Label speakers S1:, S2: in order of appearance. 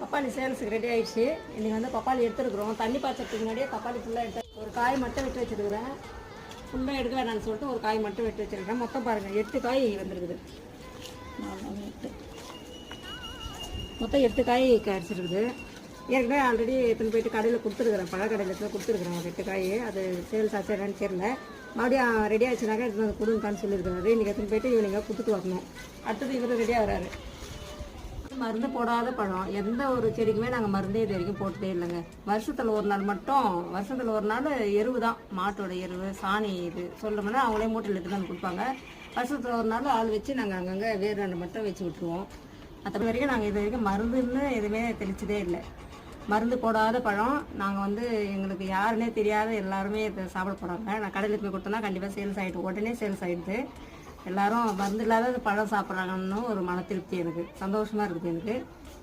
S1: பப்பாளி சேல்ஸுக்கு ரெடி ஆகிடுச்சு. இன்றைக்கி வந்து பப்பாளி எடுத்துருக்குறோம். தண்ணி பாய்ச்சறதுக்கு முன்னாடியே பப்பாளி ஃபுல்லாக எடுத்து ஒரு காய் மட்டும் விட்டு வச்சுருக்கிறேன். ஃபுல்லாக எடுக்க வேணான்னு சொல்லிட்டு ஒரு காய் மட்டும் விட்டு வச்சுருக்கேன். மொத்தம் பாருங்கள் 8 காய் வந்துருக்குது. 8 மொத்தம் 8 காய் கிடச்சிருக்குது. ஏற்கனவே ஆல்ரெடி எடுத்துன்னு போயிட்டு கடையில் கொடுத்துருக்குறேன். பழக்கடையில் எடுத்து கொடுத்துருக்குறேன் ஒரு 8 காய். அது சேல்ஸ் ஆச்சு என்னன்னு தெரியல. மறுபடியும் ரெடி ஆச்சுனாக்கா எடுத்து வந்து கொடுங்கக்கான்னு சொல்லியிருக்காரு. இன்றைக்கி எடுத்துன்னு போயிட்டு ஈவினிங்காக கொடுத்துட்டு வரணும். அடுத்தது இவர் ரெடியாக வராரு. மருந்து போடாத பழம். எந்த ஒரு செடிக்குமே நாங்கள் மருந்தே இது வரைக்கும் போட்டதே இல்லைங்க. வருஷத்தில் ஒரு நாள் எருவு தான், மாட்டோட எருவு, சாணி இது சொல்லணும்னா அவங்களே மூட்டையில் எடுத்து வந்து கொடுப்பாங்க. வருஷத்தில் ஒரு நாள் ஆள் வச்சு நாங்கள் அங்கங்கே வேறு ரெண்டு மட்டும் வச்சு விட்டுருவோம். மற்ற வரைக்கும் நாங்கள் இது வரைக்கும் மருந்துன்னு எதுவுமே தெளிச்சதே இல்லை. மருந்து போடாத பழம். நாங்கள் வந்து எங்களுக்கு யாருன்னே தெரியாத எல்லாருமே இதை சாப்பிட போகிறாங்க. நான் கடையில் போய் கொடுத்தோன்னா கண்டிப்பாக சேல்ஸ் ஆகிட்டு உடனே சேல்ஸ் ஆகிடுது. எல்லாரும் மருந்து இல்லாத பழம் சாப்பிட்றாங்கன்னு ஒரு மன திருப்தி. எனக்கு சந்தோஷமாக இருக்குது. எனக்கு